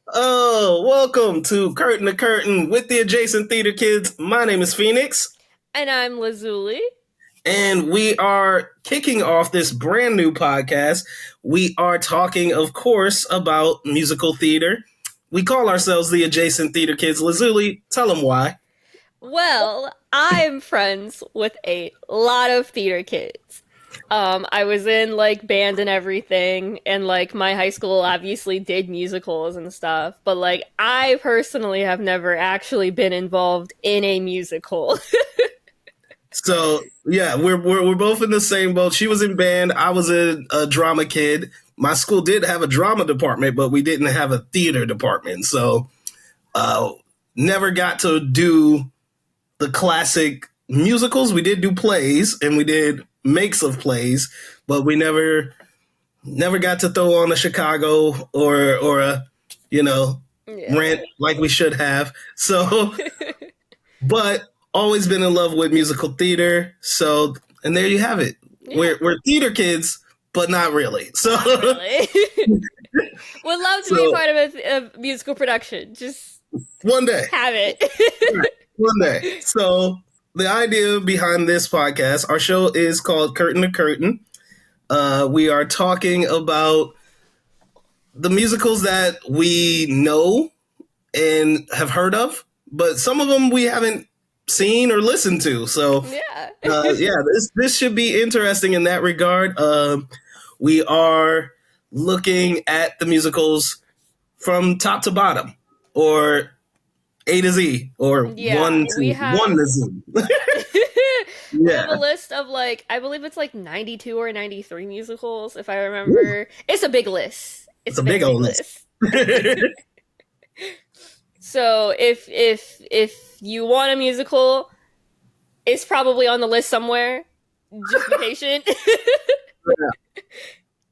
Oh, welcome to Curtain to Curtain with the adjacent theater kids. My name is Phoenix, And I'm Lazuli. and we are kicking off this brand new podcast. We are talking, of course, about musical theater. We call ourselves the adjacent theater kids. Lazuli, tell them why. Well, I'm friends with a lot of theater kids. I was in like band and everything, and like my high school obviously did musicals and stuff, but like I personally have never actually been involved in a musical. So yeah, we're both in the same boat. She was in band. I was a drama kid. My school did have a drama department, but we didn't have a theater department. So uh, never got to do the classic musicals. We did do plays and we did makes of plays, but we never got to throw on a Chicago or a you know Yeah. rent like we should have. So, but always been in love with musical theater. So, and there you have it. Yeah, We're theater kids, but not really. So, not really. Would love to be so part of a musical production. Just one day, have it. one day. So the idea behind this podcast, our show is called Curtain to Curtain. We are talking about the musicals that we know and have heard of, but some of them we haven't seen or listened to. So, Yeah. yeah, this should be interesting in that regard. We are looking at the musicals from top to bottom, or A to Z, or Yeah, one to Z. we have a Yeah, list of like I believe it's like 92 or 93 musicals if I remember. It's a big list. It's it's a a big very big old list. list. So if you want a musical, it's probably on the list somewhere. Just be patient.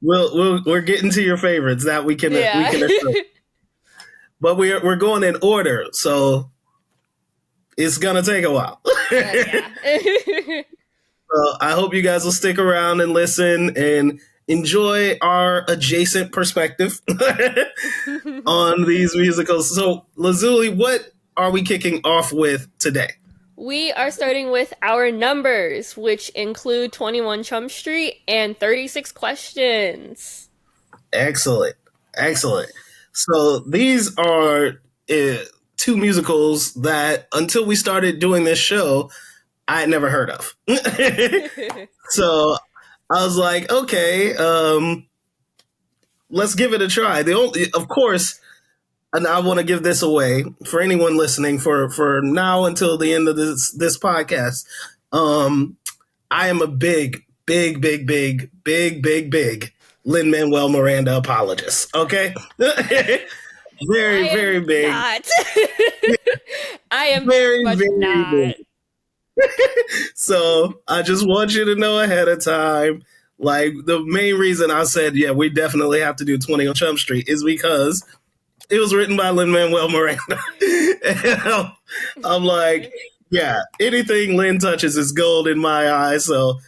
We're getting to your favorites that we Yeah. can assure. But we're going in order, so it's gonna take a while. Yeah. So I hope you guys will stick around and listen and enjoy our adjacent perspective on these musicals. So, Lazuli, what are we kicking off with today? We are starting with our numbers, which include 21 Chump Street and 36 questions. Excellent, excellent. So these are uh, two musicals that, until we started doing this show, I had never heard of. So I was like, okay, let's give it a try. The only, of course, and I want to give this away for anyone listening for now until the end of this podcast. Um, I am a big Lin-Manuel Miranda apologist. Okay, I very am very big, not. I am very much very not. big. So I just want you to know ahead of time. Like, the main reason I said, yeah, we definitely have to do 20 on Chump Street is because it was written by Lin-Manuel Miranda. And I'm like, yeah, anything Lin touches is gold in my eyes. So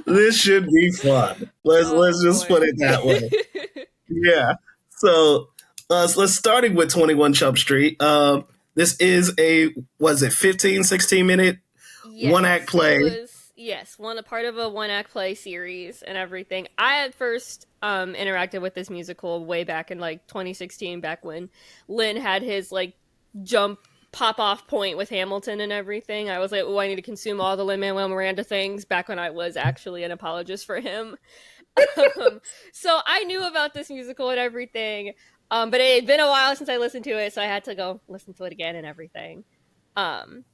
this should be fun. Let's Oh just put boy. it that way. Yeah. So let's starting with 21 Chump Street. This is a, was it 15, 16 minute one act Yes, it play? was a part of a one act play series and everything. I had first interacted with this musical way back in like 2016, back when Lynn had his like jump pop off point with Hamilton and everything. I was like, oh, I need to consume all the Lin Manuel Miranda things back when I was actually an apologist for him. So I knew about this musical and everything. But it had been a while since I listened to it, so I had to go listen to it again and everything. Um,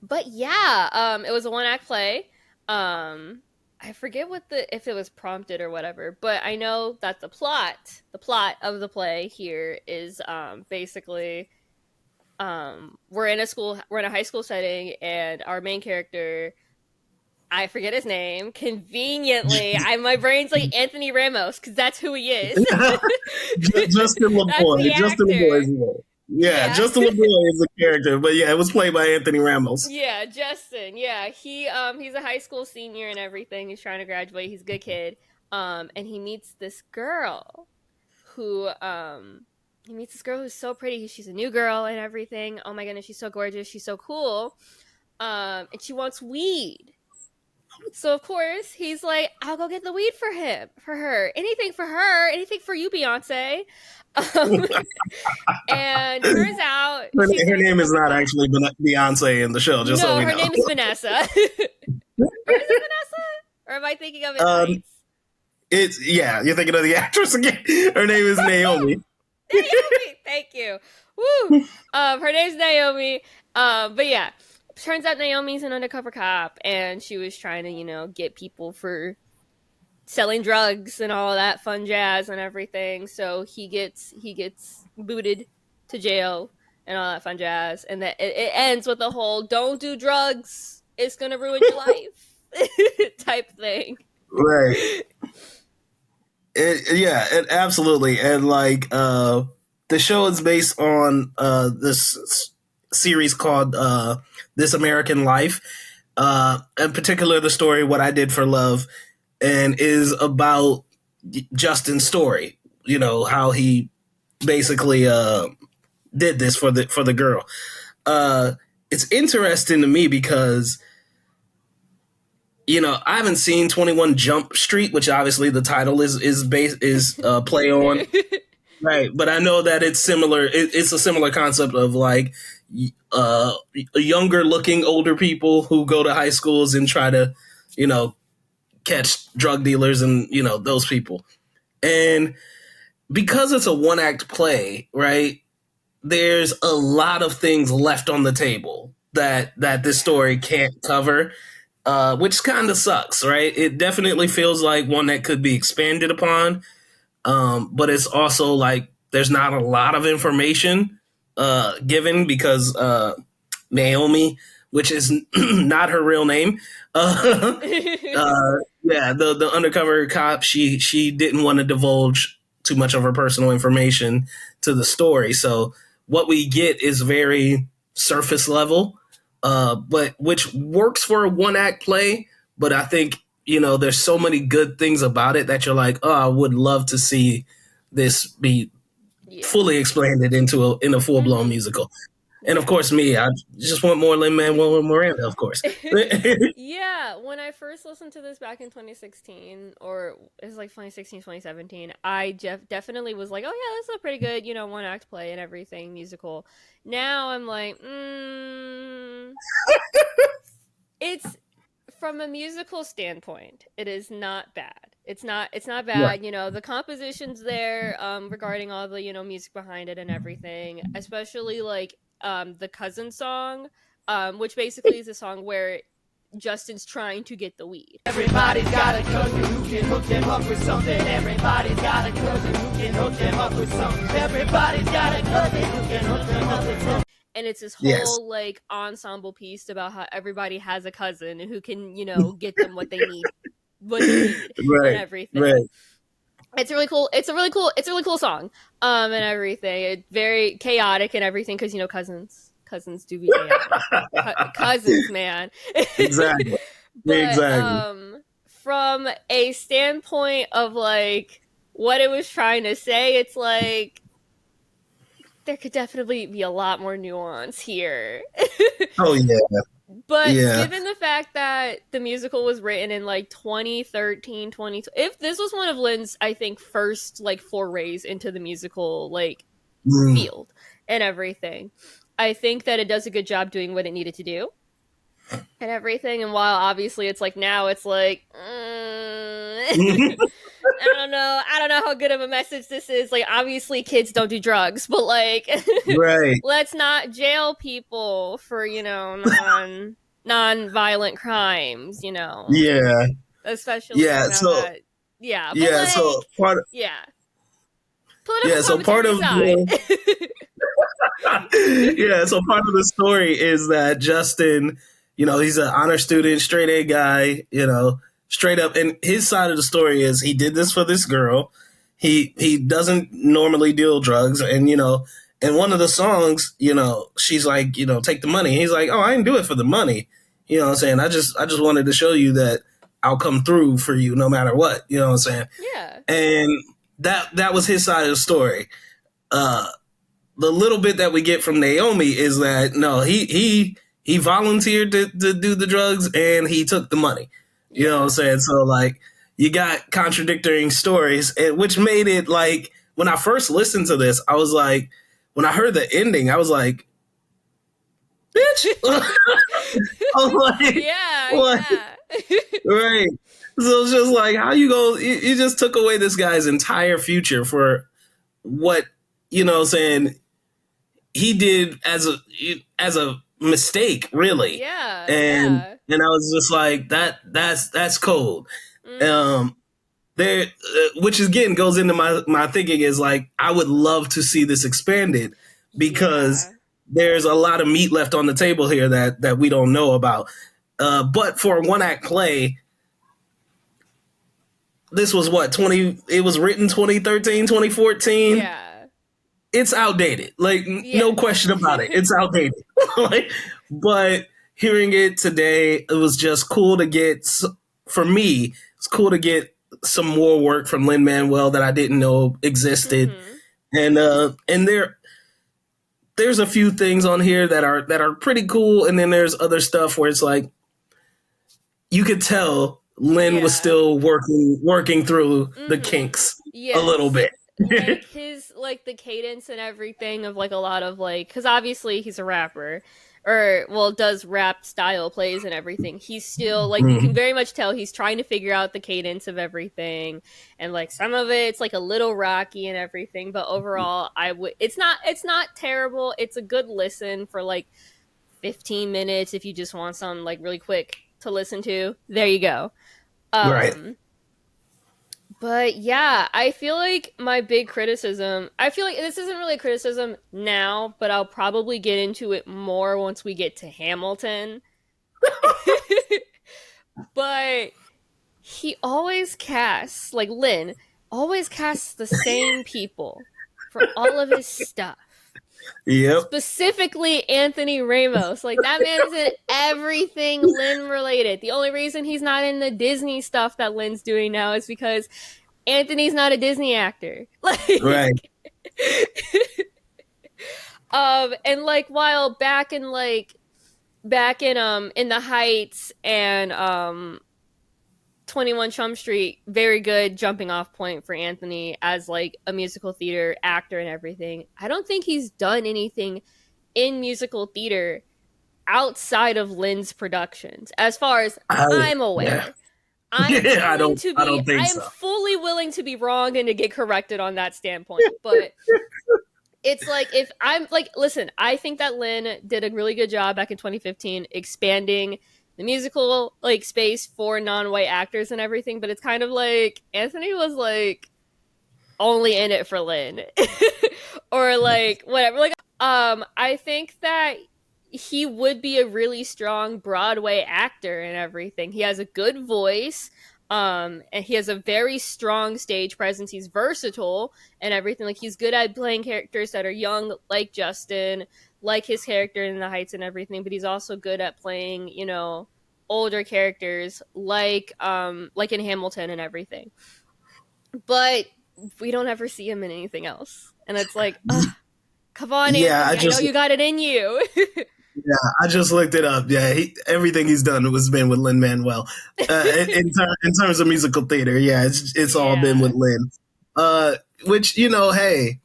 but yeah, it was a one act play. I forget what the if it was prompted or whatever, but I know that the plot of the play here is basically we're in a high school setting, and our main character, I forget his name. Conveniently, my brain's like Anthony Ramos because that's who he is. Justin That's the LaBoy. Justin actor. LaBoy's role. Yeah, Yeah. Justin LaBoy is the character, but yeah, it was played by Anthony Ramos. Yeah, Justin. Yeah, he's a high school senior and everything. He's trying to graduate. He's a good kid. And he meets this girl who he meets this girl who's so pretty. She's a new girl and everything. Oh my goodness, she's so gorgeous. She's so cool. And she wants weed. So of course he's like, I'll go get the weed for her, anything for her, anything for you, Beyonce. Um, and turns out Her name is not actually Beyonce in the show, just so no, we her know. name is Vanessa. Or is it Vanessa? Or am I thinking of it right? It's you're thinking of the actress again. Her name is Naomi. Naomi, thank you. Woo. Her name's Naomi. But yeah, turns out Naomi's an undercover cop, and she was trying to, get people for selling drugs and all that fun jazz and everything. So he gets booted to jail and all that fun jazz, and that it ends with the whole "don't do drugs, it's gonna ruin your life" type thing. Right. Absolutely. And like the show is based on this series called This American Life. In particular, the story What I Did for Love, and is about Justin's story. How he basically did this for the girl. It's interesting to me because I haven't seen 21 Jump Street, which obviously the title is play on, right? But I know that it's similar. It's a similar concept of like younger looking older people who go to high schools and try to, catch drug dealers and those people. And because it's a one act play, right? There's a lot of things left on the table that this story can't cover. Which kind of sucks, right? It definitely feels like one that could be expanded upon, but it's also like there's not a lot of information given because Naomi, which is not her real name, the undercover cop, she didn't want to divulge too much of her personal information to the story, so what we get is very surface level. But which works for a one act play. But I think, there's so many good things about it that you're like, oh, I would love to see this be fully expanded in a full blown musical. And of course, I just want more Lin-Manuel Miranda, of course. Yeah, when I first listened to this back in 2016, or it was like 2016, 2017, I definitely was like, oh yeah, this is a pretty good, one act play and everything, musical. Now I'm like, it's from a musical standpoint, it is not bad. It's not bad. Yeah. The composition's there, regarding all the, music behind it and everything, especially like the cousin song, which basically is a song where Justin's trying to get the weed. Everybody's got a cousin who can hook them up with something. Everybody's got a cousin who can hook them up with something. Everybody's got a cousin who can hook them up with something. And it's this whole like ensemble piece about how everybody has a cousin who can, get them what they need, right, and everything. Right. It's really cool. It's a really cool song. And everything. It's very chaotic and everything because cousins do be chaotic. Cousins, man. Exactly. But, exactly. From a standpoint of like what it was trying to say, it's like there could definitely be a lot more nuance here. Oh yeah. But given the fact that the musical was written in like 2013, if this was one of Lin's, I think, first like forays into the musical like field and everything, I think that it does a good job doing what it needed to do and everything. And while obviously it's like now it's like I don't know how good of a message this is. Like, obviously kids don't do drugs, but like, right. Let's not jail people for, non-violent crimes, Yeah. Especially, so, that, yeah. But yeah. like, so part of, yeah. Political so part of, so part of the story is that Justin, he's an honor student, straight A guy, straight up. And his side of the story is he did this for this girl. He doesn't normally deal drugs. And, in one of the songs, she's like, take the money. He's like, oh, I didn't do it for the money. You know what I'm saying? I just wanted to show you that I'll come through for you no matter what. You know what I'm saying? Yeah. And that was his side of the story. Uh, the little bit that we get from Naomi is that no, he volunteered to do the drugs and he took the money. You know what I'm Yeah. saying? So like you got contradicting stories, which made it like when I first listened to this, I was like, when I heard the ending, I was like, bitch. I'm like, Yeah, what? yeah. Right. So it's just like, how you go? You just took away this guy's entire future for what, you know what I'm saying, he did as a mistake, really. Yeah, And yeah. I was just like, that's cold. Mm-hmm. Um, there, which again goes into my thinking is like, I would love to see this expanded because Yeah. there's a lot of meat left on the table here that we don't know about. But for a one act play, this was what 20. It was written 2013, 2014. Yeah. It's outdated. Like no Yes. question about it. It's outdated. Like, but hearing it today, it was just cool to get. For me, it's cool to get some more work from Lin-Manuel that I didn't know existed, Mm-hmm. and there's a few things on here that are pretty cool, and then there's other stuff where it's like you could tell Lin was Yeah. still working through the Mm-hmm. kinks a little Yes. bit. Like his like the cadence and everything of like a lot of like because obviously he's a rapper or well does rap style plays and everything. He's still like you can Mhm. very much tell he's trying to figure out the cadence of everything and like some of it's like a little rocky and everything, but overall I would it's not terrible. It's a good listen for like 15 minutes if you just want something like really quick to listen to. There you go. Right. Um but yeah, I feel like my big criticism, I feel like this isn't really a criticism now, but I'll probably get into it more once we get to Hamilton. But he always casts, like Lin, always casts the same people for all of his stuff. Yep. Specifically Anthony Ramos. Like that man is in everything Lin related. The only reason he's not in the Disney stuff that Lin's doing now is because Anthony's not a Disney actor. Right. Like and like while back in the Heights and 21 Chum Street, very good jumping off point for Anthony as like a musical theater actor and everything. I don't think he's done anything in musical theater outside of Lin's productions, as far as I'm Yeah. aware. I'm willing to I be don't think I'm so. fully willing to be wrong and to get corrected on that standpoint. But it's like if I'm like listen, I think that Lin did a really good job back in 2015 expanding the musical like space for non-white actors and everything, but it's kind of like Anthony was like only in it for Lin. Or like whatever. Like I think that he would be a really strong Broadway actor and everything. He has a good voice. And he has a very strong stage presence. He's versatile and everything. Like he's good at playing characters that are young, like Justin, like his character in The Heights and everything. But he's also good at playing, you know, older characters, like in Hamilton and everything. But we don't ever see him in anything else, and it's like, ugh, come on, Yeah, Anthony, I know you got it in you. I just looked it up. Yeah, everything he's done was been with Lin Manuel. In terms of musical theater, yeah, it's all been Yeah. with Lin. Which you know, hey,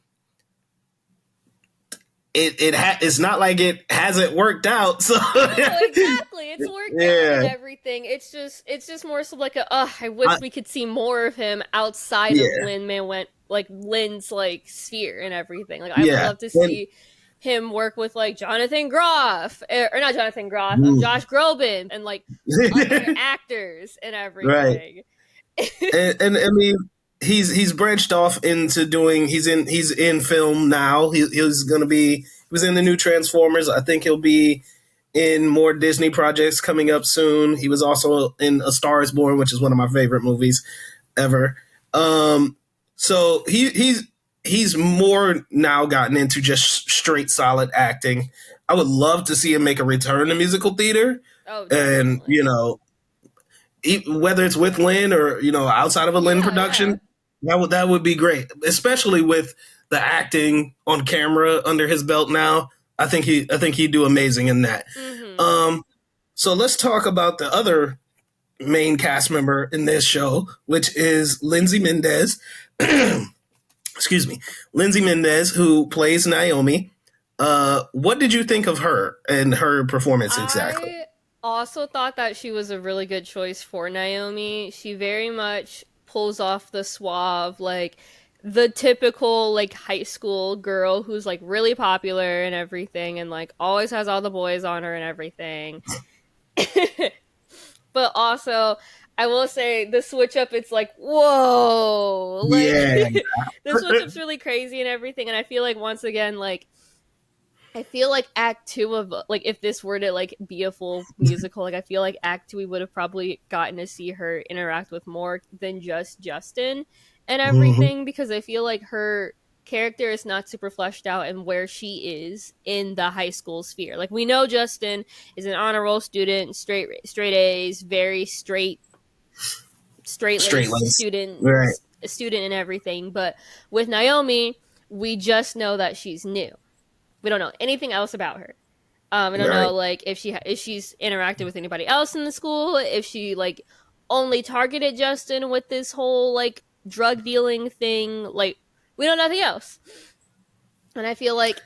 it's not like it hasn't worked out. So No, exactly. It's worked out and yeah, everything. It's just more so like a I wish I, we could see more of him outside of yeah, Lin's like sphere and everything. Like I would yeah, love to and see him work with like Jonathan Groff or not Jonathan Groff, Josh Groban and like other actors and right. everything. And I mean, he's branched off into doing. He's in film now. He's gonna be. He was in the new Transformers. I think he'll be in more Disney projects coming up soon. He was also in A Star Is Born, which is one of my favorite movies ever. So he's more now gotten into just straight solid acting. I would love to see him make a return to musical theater, Oh, and you definitely. know, whether it's with Lin or you know outside of a Lin Yeah, yeah. production. That would be great, especially with the acting on camera under his belt now. I think he'd do amazing in that. Mm-hmm. Um, so let's talk about the other main cast member in this show, which is Lindsay Mendez. Excuse me, Lindsay Mendez, who plays Naomi. What did you think of her and her performance exactly? I also thought that she was a really good choice for Naomi. She very much pulls off the suave, like the typical like high school girl who's like really popular and everything and like always has all the boys on her and everything. But also I will say the switch up, it's like, whoa, like Yeah, the switch up's really crazy and everything. And I feel like once again, like I feel like Act Two of like if this were to like be a full musical, like I feel like Act Two we would have probably gotten to see her interact with more than just Justin and hmm everything, because I feel like her character is not super fleshed out and where she is in the high school sphere. Like we know Justin is an honor roll student, straight A's, very straight straight laced laced. Right, student and everything. But with Naomi, we just know that she's new. We don't know anything else about her. I don't know right. like if she's interacted with anybody else in the school, if she like only targeted Justin with this whole like drug dealing thing. Like we know nothing else, and I feel like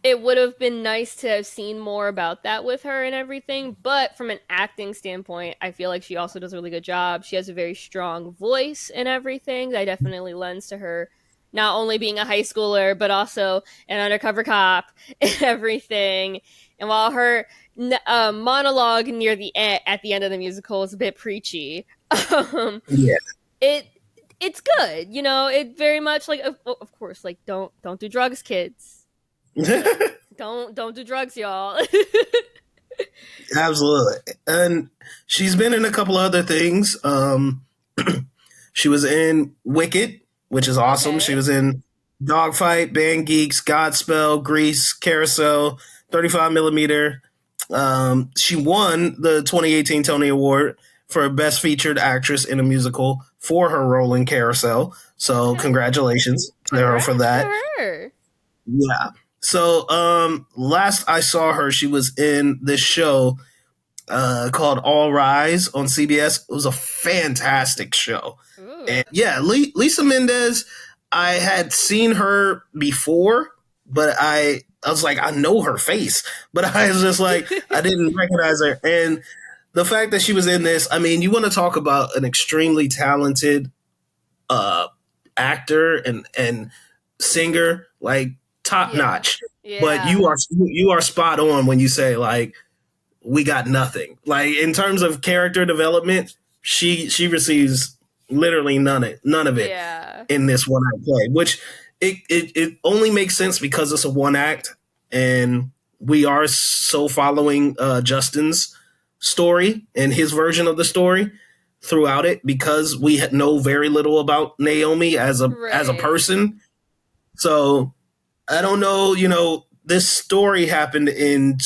it would have been nice to have seen more about that with her and everything. But from an acting standpoint, I feel like she also does a really good job. She has a very strong voice and everything that definitely lends to her not only being a high schooler, but also an undercover cop and everything. And while her monologue near at the end of the musical is a bit preachy, um, Yeah. it it's good. You know, it very much like of course like don't do drugs, kids. Don't do drugs, y'all. Absolutely. And she's been in a couple other things. She was in Wicked, which is awesome. She Okay. was in Dogfight, Band Geeks, Godspell, Grease, Carousel, 35 millimeter. She won the 2018 Tony Award for Best Featured Actress in a Musical for her role in Carousel. So Okay. congratulations to her for Congrats that. to her. Yeah. So last I saw her, she was in this show called All Rise on CBS. It was a fantastic show. Ooh. And yeah, Lisa Mendez, I had seen her before, but I was like, I know her face, but I was just like, I didn't recognize her. And the fact that she was in this, I mean, you want to talk about an extremely talented uh, actor and singer, like top Yeah. notch. But Yeah. you are spot on when you say like we got nothing. Like in terms of character development, she receives literally none of it Yeah. in this one act play, which it only makes sense because it's a one act and we are so following Justin's story and his version of the story throughout it because we know very little about Naomi as a Right. person. So I don't know, this story happened in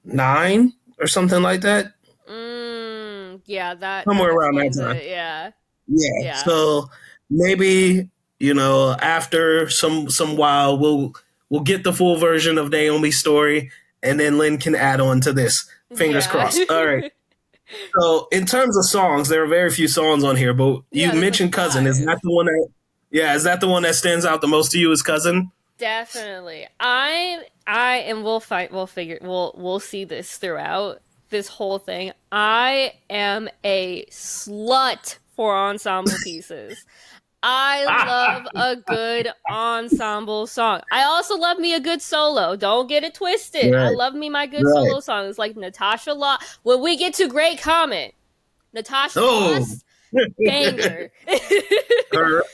2009 or something like that, Yeah, that somewhere around that explains time. it. Yeah. Yeah. Yeah. So maybe after some while we'll get the full version of Naomi's story, and then Lynn can add on to this. Fingers Yeah. crossed. All right. So in terms of songs, there are very few songs on here, but you Yeah, there's like mentioned Cousin. Is that five. the one that? Yeah, is that the one that stands out the most to you? As Cousin? Definitely. I and we'll fight we'll figure we'll see this throughout this whole thing. I am a slut for ensemble pieces. I love a good ensemble song. I also love me a good solo. Don't get it twisted. I Right, love me my good right. solo songs like Natasha Lost. When we get to Great Comet, Natasha Oh, Lost, banger. her,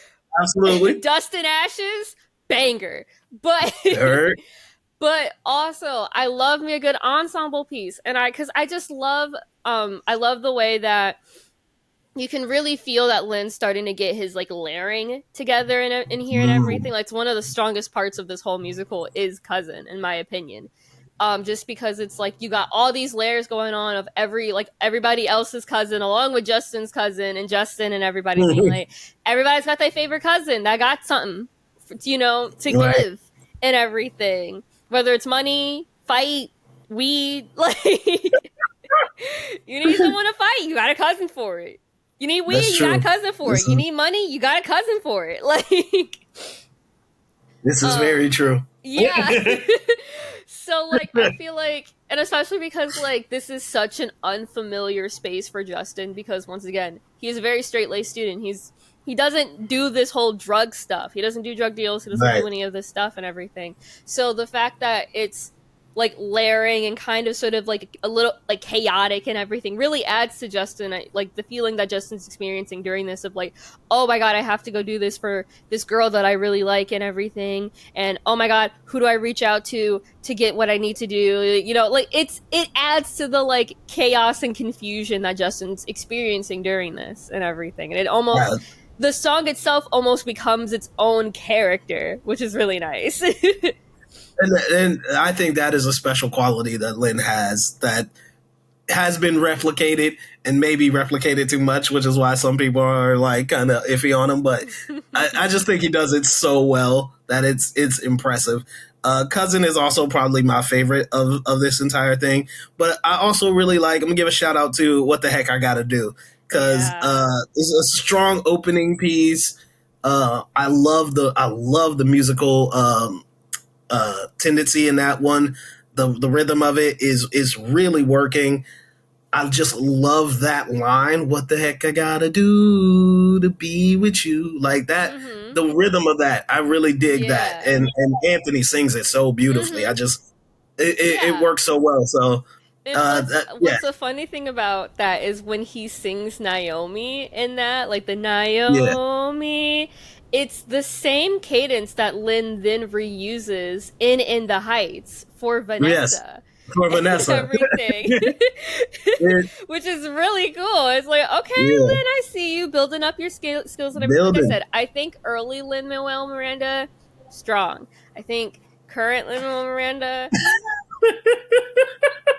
absolutely. Dust and Ashes, banger. But Her, but also I love me a good ensemble piece, and because I just love I love the way that you can really feel that Lynn's starting to get his like layering together in here and everything. mm, Like it's one of the strongest parts of this whole musical is Cousin, in my opinion, just because it's like you got all these layers going on of everybody else's cousin along with Justin's cousin and Justin and everybody being like, everybody's got their favorite cousin that got something, to Right. give and everything, whether it's money, fight, weed, like you need someone to fight, you got a cousin for it. You need weed, you got a cousin for it. You need money, you got a cousin for it. Like, this is very true. Yeah. So, like, I feel like, and especially because, like, this is such an unfamiliar space for Justin, because once again, he's a very straight-laced student. He doesn't do this whole drug stuff. He doesn't do drug deals. He doesn't do any of this stuff and everything. So the fact that it's like layering and kind of sort of like a little like chaotic and everything really adds to Justin, like the feeling that Justin's experiencing during this of like, oh my god, I have to go do this for this girl that I really like and everything, and oh my god, who do I reach out to get what I need to do, like it adds to the like chaos and confusion that Justin's experiencing during this and everything, and it almost the song itself almost becomes its own character, which is really nice. And I think that is a special quality that Lin has that has been replicated and maybe replicated too much, which is why some people are like kind of iffy on him. But I just think he does it so well that it's impressive. Cousin is also probably my favorite of this entire thing. But I also really I'm going to give a shout out to What the Heck I Gotta Do, because it's a strong opening piece. I love the musical tendency in that one. The rhythm of it is really working. I just love that line, what the heck I gotta do to be with you, like that. The rhythm of that, I really dig that, and Anthony sings it so beautifully. I just it works so well. So what's the funny thing about that is when he sings Naomi in that, like the Naomi, it's the same cadence that Lin then reuses in the Heights for Vanessa. Yes, for Vanessa. Everything. Which is really cool. It's like, okay, Lin, I see you building up your skills and everything. Like I said, I think early Lin-Manuel Miranda, strong. I think current Lin-Manuel Miranda,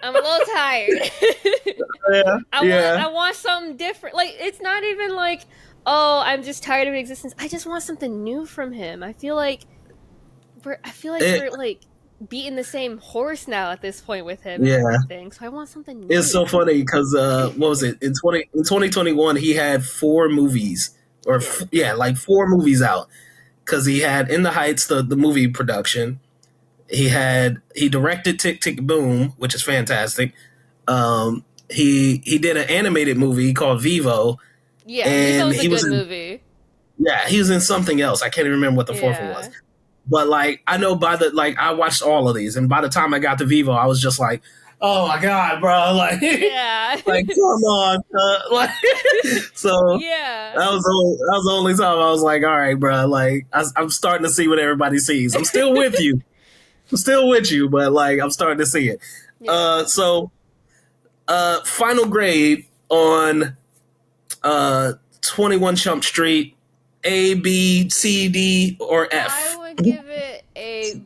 I'm a little tired. I want something different. Like, it's not even like, oh, I'm just tired of existence. I just want something new from him. I feel like we're like beating the same horse now at this point with him. And everything. So I want something new. It's so funny because what was it in 2021? He had 4 movies, or 4 movies out, because he had In the Heights, the movie production. He directed Tick Tick Boom, which is fantastic. He did an animated movie called Vivo. Yeah, and he was a good movie. Yeah, he was in something else. I can't even remember what the fourth one was. But like, I know I watched all of these, and by the time I got to Vivo, I was just like, oh my god, bro! Like, like come on, like. So that was the only time I was like, all right, bro. Like, I'm starting to see what everybody sees. I'm still with you. But like, I'm starting to see it. So, final grade on 21 Chump Street, A, B, C, D, or F? I would give it a...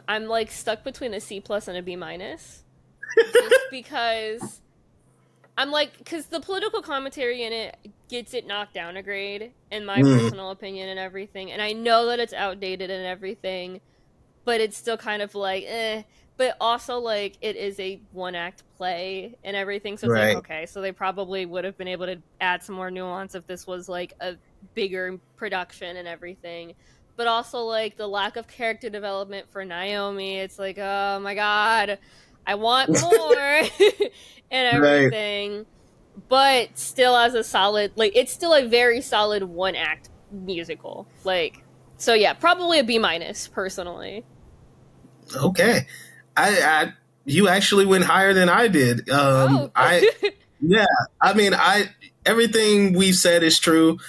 I'm like stuck between a C+ and a B-. Just because... I'm like... Because the political commentary in it gets it knocked down a grade, in my personal opinion and everything. And I know that it's outdated and everything, but it's still kind of like, But also, like, it is a one-act play and everything, so it's like, okay, so they probably would have been able to add some more nuance if this was, like, a bigger production and everything. But also, like, the lack of character development for Naomi, it's like, oh my god, I want more and everything. But still as a solid, like, it's still a very solid one-act musical. Like, so yeah, probably a B-, personally. Okay. You actually went higher than I did. Everything we've said is true.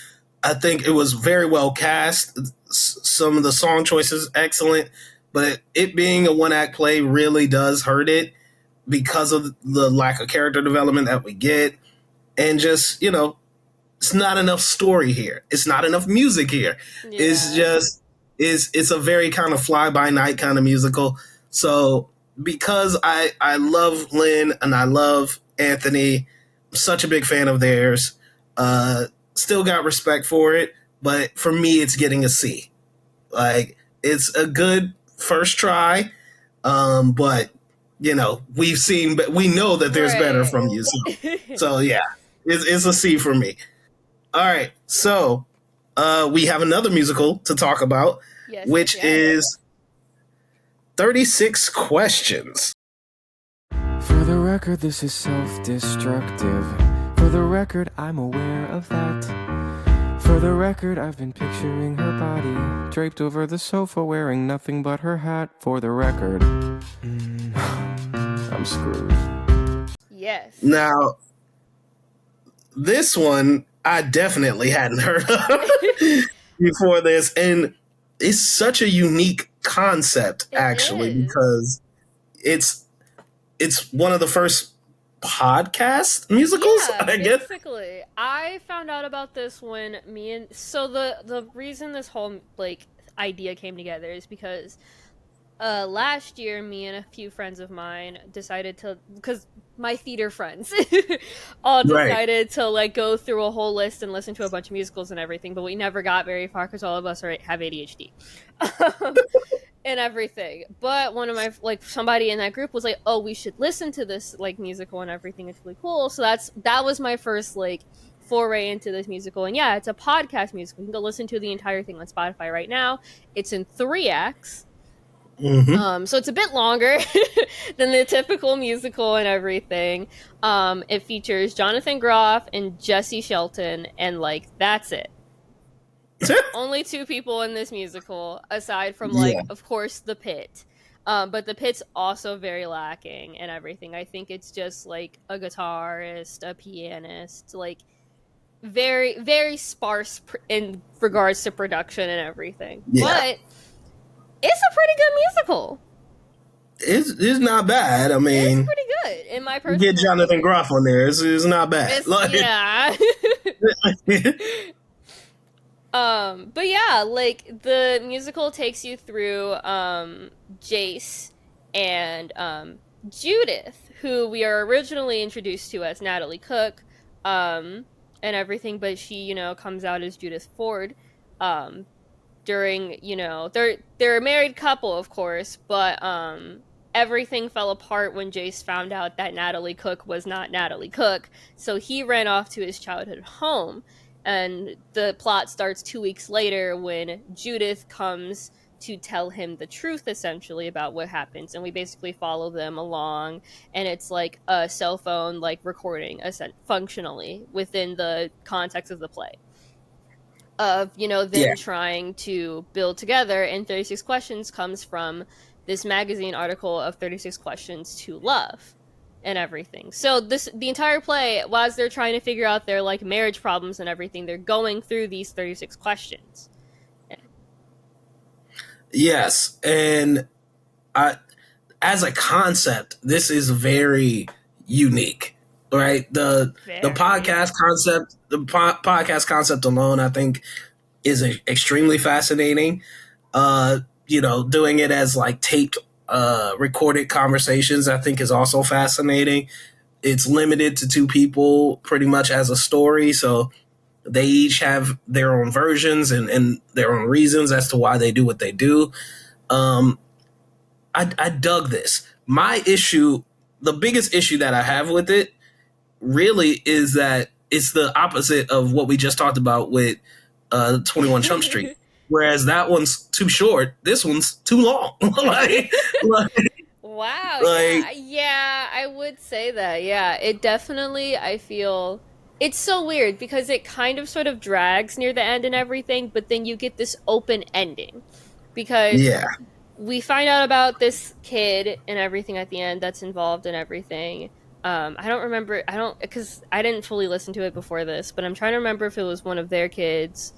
I think it was very well cast. Some of the song choices excellent, but it being a one-act play really does hurt it because of the lack of character development that we get, and just, it's not enough story here. It's not enough music here. It's just it's a very kind of fly-by-night kind of musical. So because I love Lynn and I love Anthony, I'm such a big fan of theirs. Still got respect for it, but for me, it's getting a C. Like it's a good first try, but we know that there's better Right. from you. So yeah, it's a C for me. All right, so we have another musical to talk about, Yes, yes, which yes. is 36 Questions. For the record, this is self-destructive. For the record, I'm aware of that. For the record, I've been picturing her body draped over the sofa wearing nothing but her hat. For the record, I'm screwed. Yes. Now, this one I definitely hadn't heard of before this, and it's such a unique concept It actually is. because it's one of the first podcast musicals, Yeah, I guess. basically. I found out about this when the reason this whole like idea came together is because last year me and a few friends of mine decided to, because my theater friends all Right. decided to like go through a whole list and listen to a bunch of musicals and everything, but we never got very far because all of us have ADHD. And everything. But one of my somebody in that group was like, "Oh, we should listen to this like musical and everything. It's really cool." So that was my first like foray into this musical. And yeah, it's a podcast musical. You can go listen to the entire thing on Spotify right now. It's in 3 acts. Mm-hmm. So it's a bit longer than the typical musical and everything. It features Jonathan Groff and Jesse Shelton, and like that's it. Only 2 people in this musical, aside from like, Yeah. of course, the pit. But the pit's also very lacking and everything. I think it's just like a guitarist, a pianist, like very, very sparse in regards to production and everything. Yeah. But it's a pretty good musical. It's not bad. I mean, It's pretty good in my you personal get Jonathan opinion. Groff on there. It's not bad. Yeah. But yeah, like the musical takes you through Jace and Judith, who we are originally introduced to as Natalie Cook, and everything, but she, comes out as Judith Ford. During, they're a married couple, of course, but everything fell apart when Jace found out that Natalie Cook was not Natalie Cook, so he ran off to his childhood home. And the plot starts 2 weeks later when Judith comes to tell him the truth, essentially, about what happens. And we basically follow them along. And it's like a cell phone, like, recording, functionally, within the context of the play. Of, them trying to build together. And 36 Questions comes from this magazine article of 36 Questions to Love. And everything. So the entire play, while they're trying to figure out their like marriage problems and everything, they're going through these 36 questions. Yes, and as a concept, this is very unique, right? The podcast concept alone, I think, is extremely fascinating. Doing it as like taped recorded conversations, I think, is also fascinating. It's limited to 2 people pretty much as a story, so they each have their own versions and their own reasons as to why they do what they do. I dug this. My issue, the biggest issue that I have with it, really is that it's the opposite of what we just talked about with 21 Chump Street. Whereas that one's too short, this one's too long. Wow. Like, yeah, I would say that. Yeah, it definitely, I feel, it's so weird because it kind of sort of drags near the end and everything, but then you get this open ending. Because we find out about this kid and everything at the end that's involved in everything. I don't remember, because I didn't fully listen to it before this, but I'm trying to remember if it was one of their kids.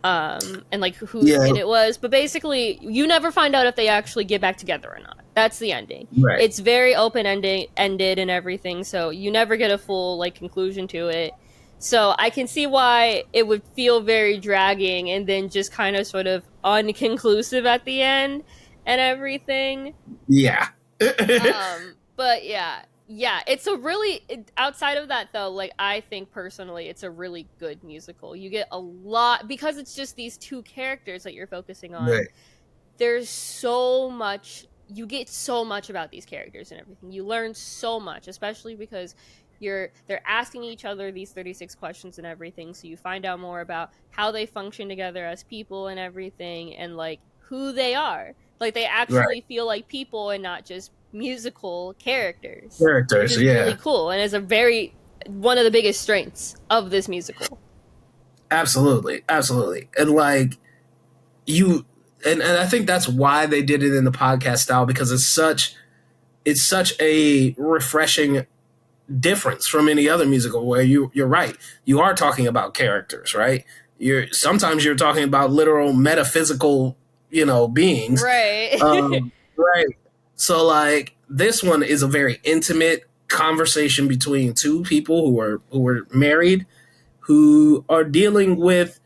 And like whose kid it was, but basically you never find out if they actually get back together or not. That's the ending. Right. It's very ended and everything, so you never get a full like conclusion to it. So I can see why it would feel very dragging and then just kind of sort of unconclusive at the end. and everything. Yeah. But yeah, it's a really outside of that though, like I think personally it's a really good musical. You get a lot because it's just these two characters that you're focusing on. Right. There's so much, you get so much about these characters and everything. You learn so much, especially because they're asking each other these 36 questions and everything, so you find out more about how they function together as people and everything, and like who they are. Like they Right. actually feel like people and not just musical characters, which Characters. is really Yeah. cool and is a very one of the biggest strengths of this musical. Absolutely. Absolutely. And like you, and I think that's why they did it in the podcast style, because it's such a refreshing difference from any other musical where you're right. You are talking about characters, right? Sometimes you're talking about literal metaphysical, beings. Right. Right. So like this one is a very intimate conversation between two people who are married, who are dealing with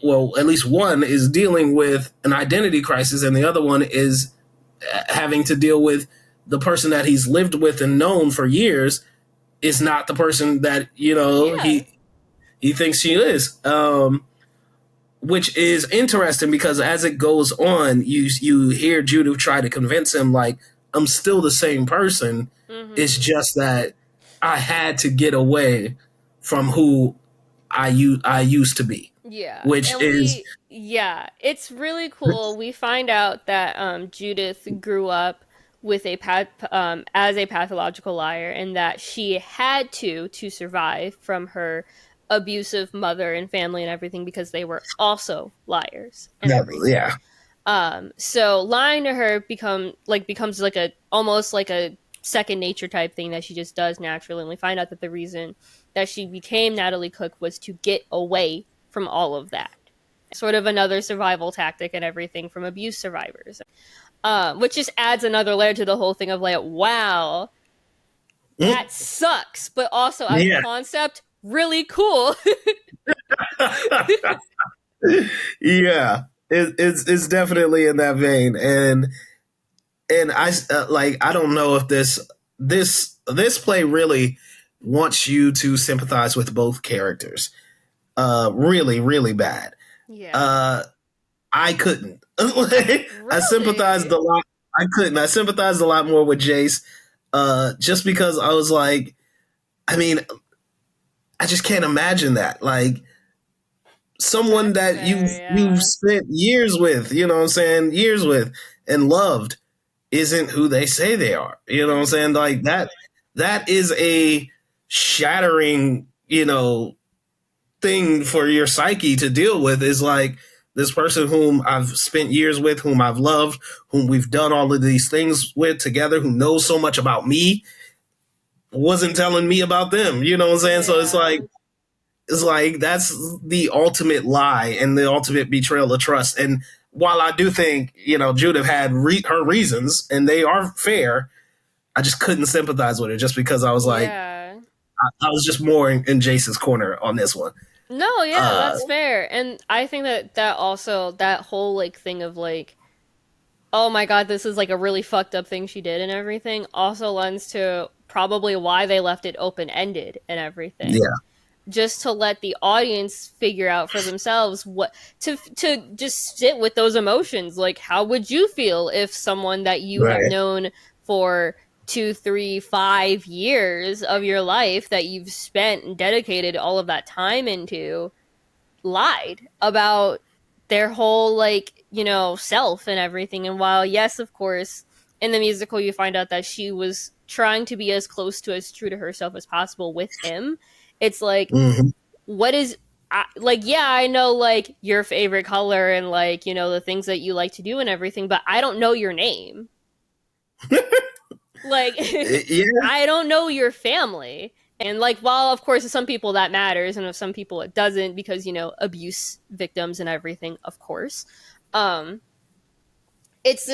well, at least one is dealing with an identity crisis, and the other one is having to deal with the person that he's lived with and known for years is not the person that Yeah. he thinks she is. Which is interesting because as it goes on, you hear Judith try to convince him like I'm still the same person. It's Mm-hmm. just that I had to get away from who I used to be, Yeah. which And is it's really cool. We find out that Judith grew up with as a pathological liar, and that she had to survive from her abusive mother and family and everything because they were also liars and everything. yeah, So lying to her becomes like a almost like a second nature type thing that she just does naturally. And we find out that the reason that she became Natalie Cook was to get away from all of that. Sort of another survival tactic and everything from abuse survivors. Which just adds another layer to the whole thing of like, wow, that sucks, but also as a yeah. concept, really cool. Yeah, it's definitely in that vein, and I like I don't know if this play really wants you to sympathize with both characters, really really bad. Yeah. Uh, I couldn't. I sympathized Really? a lot. I couldn't. I sympathized a lot more with Jace, just because I was like, I mean, I just can't imagine that. Like someone That's that fair, you've yeah. spent years with, you know what I'm saying, years with and loved isn't who they say they are. You know what I'm saying? Mm-hmm. Like that is a shattering, thing for your psyche to deal with, is like this person whom I've spent years with, whom I've loved, whom we've done all of these things with together, who knows so much about me, wasn't telling me about them. You know what I'm saying? So Yeah. it's like that's the ultimate lie and the ultimate betrayal of trust. And while I do think Judith had her reasons and they are fair, I just couldn't sympathize with her just because I was like Yeah. I was just more in Jason's corner on this one. No, yeah, Uh, that's fair. And I think that also that whole like thing of like, oh my god, this is like a really fucked up thing she did and everything also lends to probably why they left it open ended and everything. yeah, Just to let the audience figure out for themselves what to just sit with those emotions. Like, how would you feel if someone that you have right. known for 2, 3, 5 years of your life that you've spent and dedicated all of that time into lied about their whole like self and everything? And while yes, of course, in the musical you find out that she was trying to be as true to herself as possible with him, it's like, Hmm. what is like, yeah, I know like your favorite color and like the things that you like to do and everything, but I don't know your name. Like Yeah, I don't know your family. And like, while of course to some people that matters and to some people it doesn't, because abuse victims and everything, of course, um it's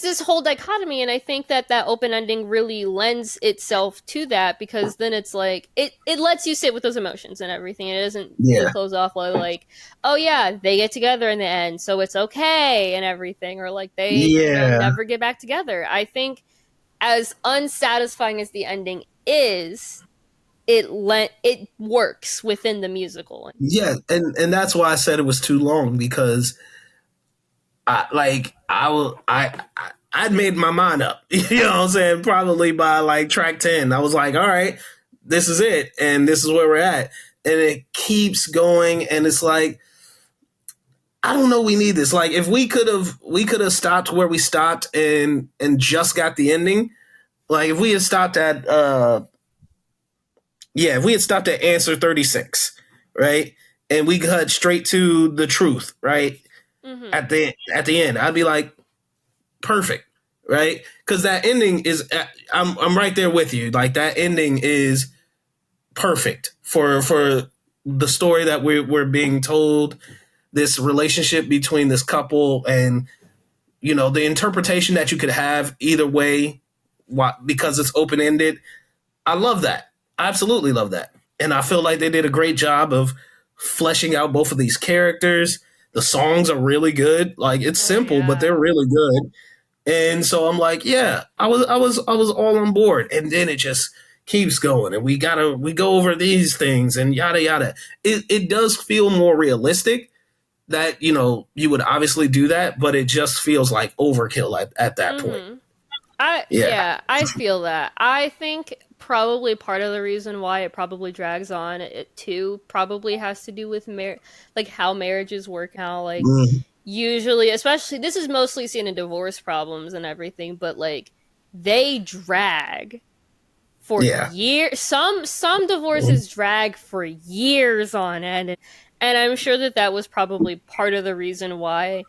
this whole dichotomy, and I think that open ending really lends itself to that, because then it's like it lets you sit with those emotions and everything. It doesn't really Yeah. close off like, oh yeah, they get together in the end, so it's okay and everything, or like they Yeah. never get back together. I think, as unsatisfying as the ending is, it works within the musical. Yeah, and that's why I said it was too long, because I like I will I'd made my mind up. You know what I'm saying? Probably by like track 10. I was like, all right, this is it, and this is where we're at. And it keeps going, and it's like, I don't know, we need this. Like, if we could have stopped where we stopped and just got the ending. Like, if we had stopped at if we had stopped at answer 36, right? And we cut straight to the truth, right? Mm-hmm. At the end, I'd be like, perfect, right? Because that ending is, I'm right there with you. Like, that ending is perfect for the story that we're being told. This relationship between this couple, and the interpretation that you could have either way, because it's open ended. I love that. I absolutely love that. And I feel like they did a great job of fleshing out both of these characters. The songs are really good. Like, it's Oh simple, but yeah. they're really good. And so I'm like, yeah, I was all on board. And then it just keeps going, and we go over these things and yada yada. It does feel more realistic that you would obviously do that, but it just feels like overkill at that point. Mm-hmm. I Yeah. Yeah, I feel that. I think probably part of the reason why it probably drags on, it too probably has to do with like how marriages work, how like Mhm. usually, especially this is mostly seen in divorce problems and everything, but like they drag for Yeah. years. Some divorces drag for years on end, and I'm sure that was probably part of the reason why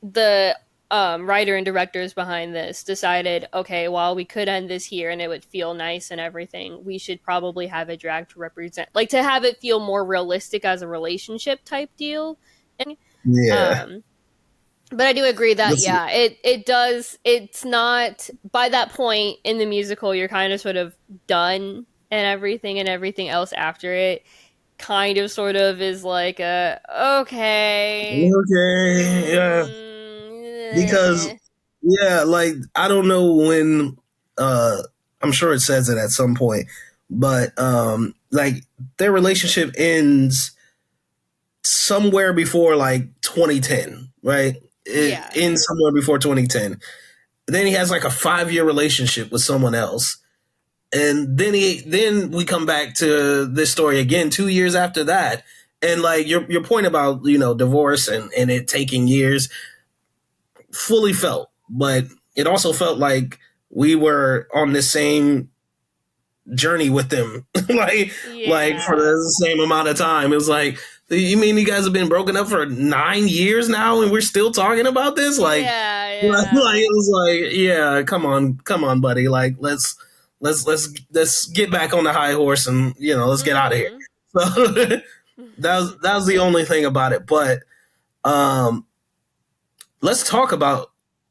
the writer and directors behind this decided, okay, while we could end this here and it would feel nice and everything, we should probably have it drag to represent, like, to have it feel more realistic as a relationship type deal. Yeah. Um, but I do agree that This- yeah, it does. It's not, by that point in the musical, you're kind of sort of done, and everything else after it kind of sort of is like a okay. okay. Yeah. Because, Eh. yeah, like, I don't know when. I'm sure it says it at some point, but like, their relationship ends somewhere before like 2010, right? It Yeah. ends somewhere before 2010. Then he has like a 5-year relationship with someone else, and then we come back to this story again 2 years after that. And like, your point about divorce and it taking years, fully felt, but it also felt like we were on the same journey with them, like for Yeah. the same amount of time. It was like, you mean you guys have been broken up for 9 years now, and we're still talking about this? Like, Yeah. like, Yeah. it was like, yeah, come on, buddy. Like, let's get back on the high horse, and let's get out of here. Mm-hmm. So that was the only thing about it. But um, let's talk about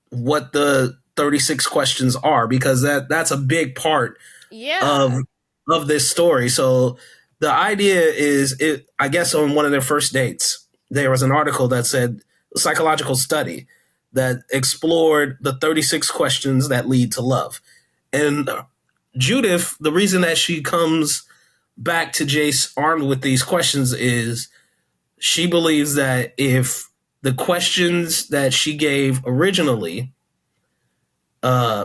what the 36 questions are, because that's a big part of Yeah. of this story. So the idea is, I guess on one of their first dates, there was an article that said a psychological study that explored the 36 questions that lead to love. And Judith, the reason that she comes back to Jace armed with these questions is she believes that if the questions that she gave originally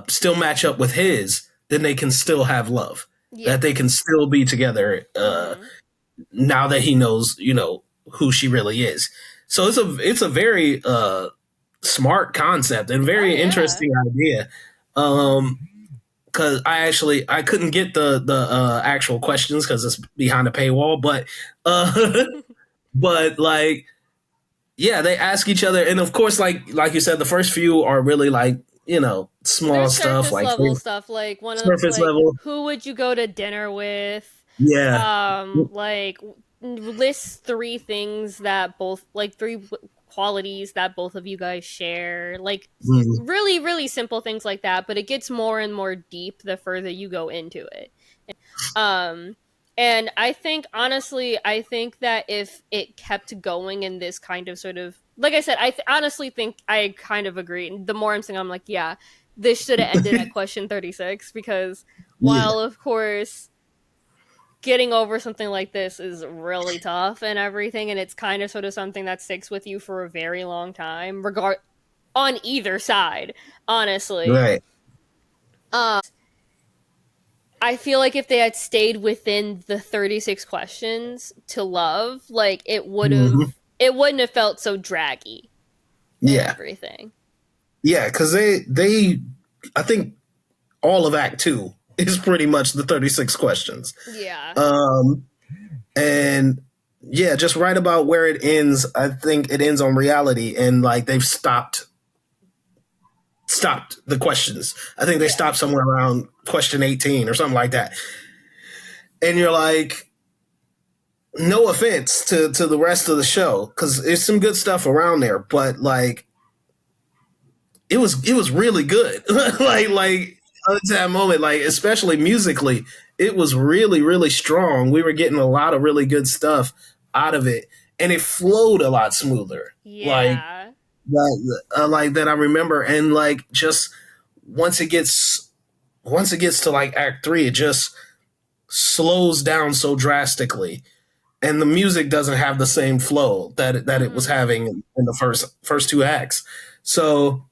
still match up with his, then they can still have love. Yeah. That they can still be together Mm-hmm. now that he knows, who she really is. So it's a very smart concept and Oh very yeah. interesting idea. Because I couldn't get the actual questions because it's behind a paywall, but uh, but like, yeah, they ask each other, and of course, like you said, the first few are really like, small There's stuff, surface like level stuff, like surface like level. who would you go to dinner with? Yeah. Like lists three things that both like qualities that both of you guys share, like Mm, really really simple things like that, but it gets more and more deep the further you go into it. um and I think, honestly, I think that if it kept going in this kind of sort of, like I said, honestly think I kind of agree. The more I'm saying, I'm like, yeah, this should have ended at question 36, because yeah, while of course getting over something like this is really tough and everything, and it's kind of sort of something that sticks with you for a very long time, regard on either side, honestly. right. I feel like if they had stayed within the 36 questions to love, like Hmm. it wouldn't have felt so draggy and Yeah, everything. yeah, because they I think all of Act Two is pretty much the 36 questions. Yeah. Um, and yeah, just right about where it ends, I think it ends on reality, and like they've stopped the questions. I think they Yeah. stopped somewhere around question 18 or something like that. And you're like, no offense to the rest of the show, because there's some good stuff around there, but like it was really good. like at that moment, like especially musically, it was really really strong. We were getting a lot of really good stuff out of it, and it flowed a lot smoother. Yeah. Like that I remember, and like just once it gets once it gets to like Act Three, it just slows down so drastically, and the music doesn't have the same flow that it was Mm-hmm. having in the first two acts. So,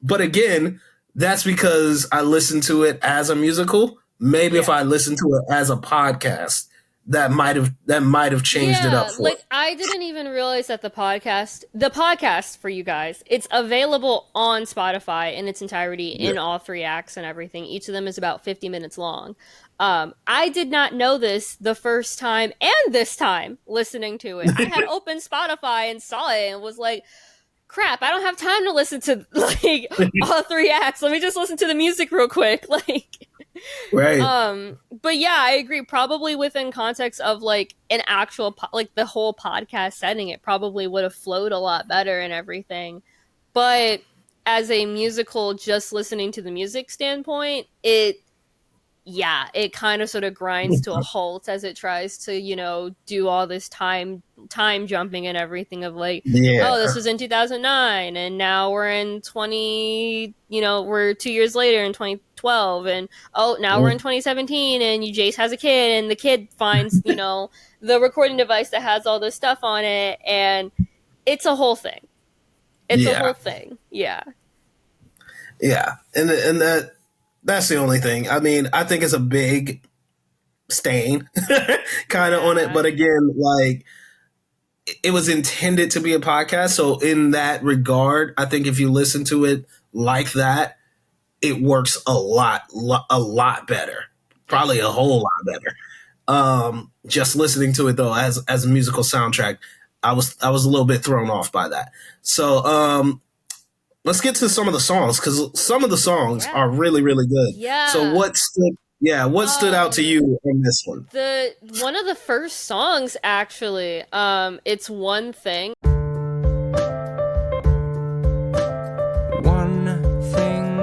but again, that's because I listened to it as a musical. Maybe if Yeah. I listened to it as a podcast, that might have changed it up Yeah, for like I didn't even realize that the podcast for you guys, it's available on Spotify in its entirety me. in all three acts and everything. Each of them is about 50 minutes long. I did not know this the first time and this time listening to it. I had opened Spotify and saw it and was like, crap, I don't have time to listen to like all three acts. Let me just listen to the music real quick. Like, Right. but yeah, I agree. Probably within context of like an actual like the whole podcast setting, it probably would have flowed a lot better and everything. But as a musical, just listening to the music standpoint, it kind of sort of grinds to a halt as it tries to, do all this time jumping and everything of like, Yeah. oh, this was in 2009 and now we're in 20, we're 2 years later in 2012, and oh, now we're in 2017 and Jace has a kid and the kid finds, the recording device that has all this stuff on it, and it's a whole thing. It's a Yeah. whole thing. Yeah. Yeah. And that's the only thing. I mean, I think it's a big stain kind of on it, Yeah. but again, like it was intended to be a podcast. So in that regard, I think if you listen to it like that, it works a lot better. Probably a Definitely. whole lot better. Just listening to it though, as a musical soundtrack, I was a little bit thrown off by that. So let's get to some of the songs, because some of the songs Yeah. are really really good. So Yeah. what stood out to you in this one? The one of the first songs, actually, it's One Thing. One thing,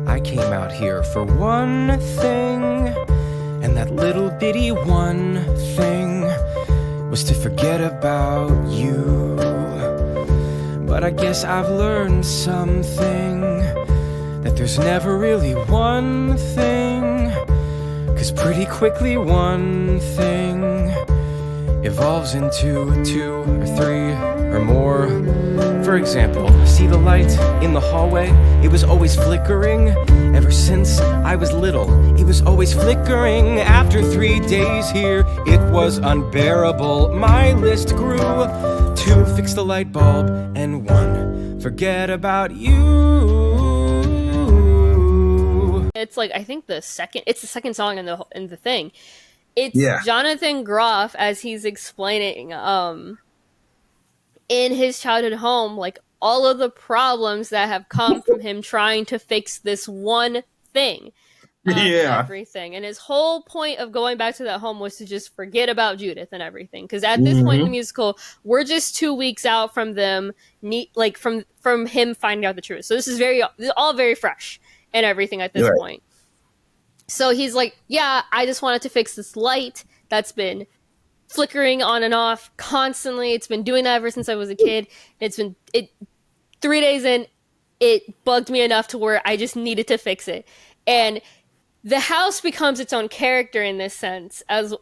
I came out here for one thing, and that little bitty one thing was to forget about you. But I guess I've learned something, that there's never really one thing, 'cause pretty quickly one thing evolves into two or three or more. For example, see the light in the hallway? It was always flickering. Ever since I was little, it was always flickering. After 3 days here, it was unbearable. My list grew. 2, fix the light bulb, and 1, forget about you. It's like, I think it's the second song in the thing. It's Yeah. Jonathan Groff, as he's explaining in his childhood home, like all of the problems that have come from him trying to fix this one thing. And Yeah. everything. And his whole point of going back to that home was to just forget about Judith and everything. Because at this point in the Hmm. musical, we're just 2 weeks out from them, like from him finding out the truth. So this is all very fresh and everything at this Right. point. So he's like, yeah, I just wanted to fix this light that's been flickering on and off constantly. It's been doing that ever since I was a kid. It's been 3 days in, it bugged me enough to where I just needed to fix it. And the house becomes its own character in this sense, as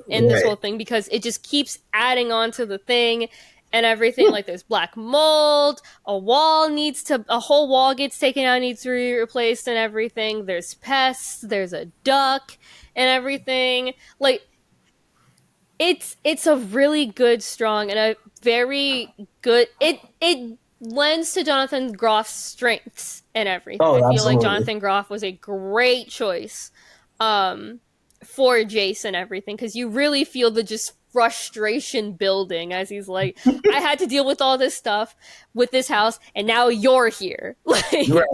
in this whole Right. thing, because it just keeps adding on to the thing and everything. Like there's black mold, a whole wall gets taken out, needs to be replaced and everything. There's pests, there's a duck and everything. Like it's a really good, strong, and a very good. It lends to Jonathan Groff's strengths and everything. I Oh, feel like absolutely. Jonathan Groff was a great choice for Jace and everything, because you really feel the just frustration building as he's like, I had to deal with all this stuff with this house, and now you're here. Right. Like,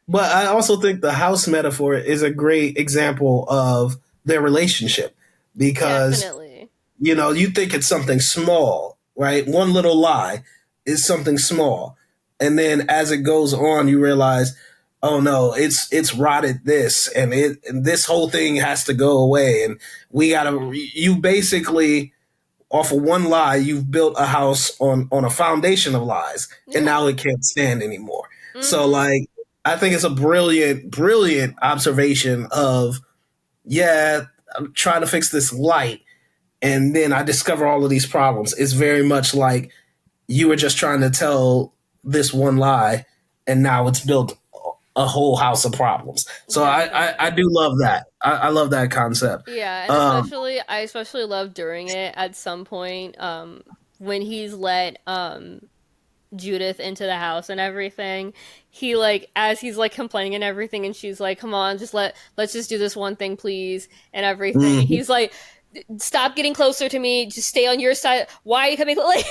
But I also think the house metaphor is a great example of their relationship because, definitely. you think it's something small, right? One little lie is something small. And then as it goes on, you realize, oh no, it's rotted this and this whole thing has to go away. And you basically, off of one lie, you've built a house on a foundation of lies, and Yeah. now it can't stand anymore. So Mm-hmm. like I think it's a brilliant, brilliant observation of, yeah, I'm trying to fix this light, and then I discover all of these problems. It's very much like you were just trying to tell this one lie, and now it's built a whole house of problems. So I do Definitely. love that. I love that concept. Yeah, and Um, I especially love during it at some point, when he's let Judith into the house and everything. He like, as he's like complaining and everything, and she's like, "Come on, let's just do this one thing, please," and everything. mhm. He's like, "Stop getting closer to me. Just stay on your side. Why are you coming?" Like,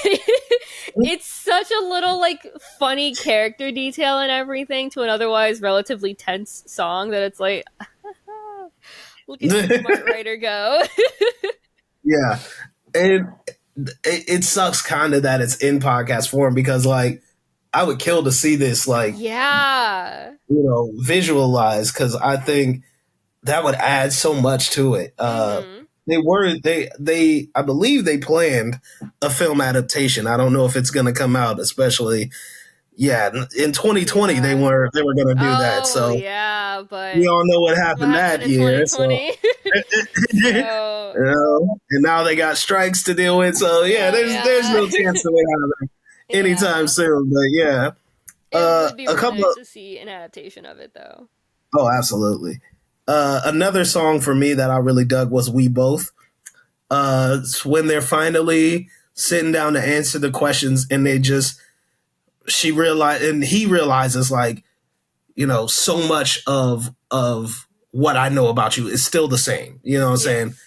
it's such a little like funny character detail and everything to an otherwise relatively tense song that it's like, look at you, smart writer, go. Yeah, and it sucks kind of that it's in podcast form because like I would kill to see this like Yeah. visualized because I think that would add so much to it. Mm-hmm. They I believe they planned a film adaptation. I don't know if it's going to come out, especially yeah in 2020 Yeah. they were going to do that. Oh So yeah, we but all know what what happened happened that in year. So 2020? So and now they got strikes to deal with. So yeah, oh there's yeah. no chance of it happening anytime Yeah. soon. But yeah, It would be a really couple nice of to see an adaptation of it though. oh, absolutely. Another song for me that I really dug was "We Both." It's when they're finally sitting down to answer the questions, and he realizes like so much of what I know about you is still the same. You know what I'm saying? Yes.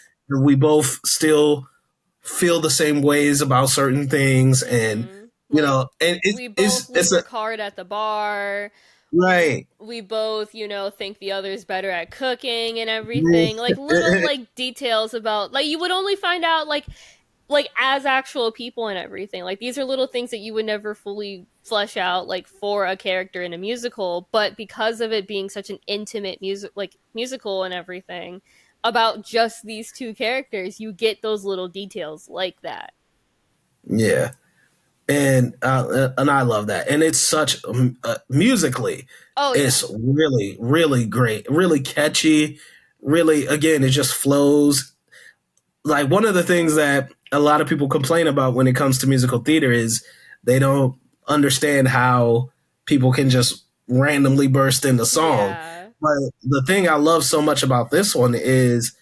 We both still feel the same ways about certain things, and Mm-hmm. Like, and we both it's a work hard at the bar. right. We both, think the other's better at cooking and everything. Like little like details about, like, you would only find out like as actual people and everything. Like these are little things that you would never fully flesh out like for a character in a musical, but because of it being such an intimate musical and everything about just these two characters, you get those little details like that. Yeah, and I love that, and it's such musically, Oh yeah. it's really really great, really catchy, really again it just flows. Like one of the things that a lot of people complain about when it comes to musical theater is they don't understand how people can just randomly burst into song. Yeah. But the thing I love so much about this one is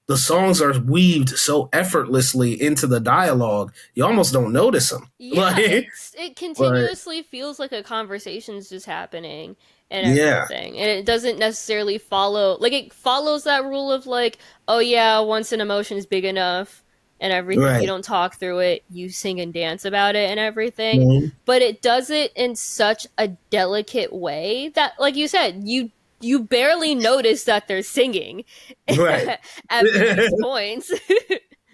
the songs are weaved so effortlessly into the dialogue, you almost don't notice them. Yeah, Like, it but continuously feels like a conversation's just happening and yeah, everything. And it doesn't necessarily follow, like, it follows that rule of like, oh yeah, once an emotion is big enough and everything, you right. don't talk through it, you sing and dance about it and everything. Mhm. But it does it in such a delicate way that, like you said, you barely notice that they're singing Right. at various points.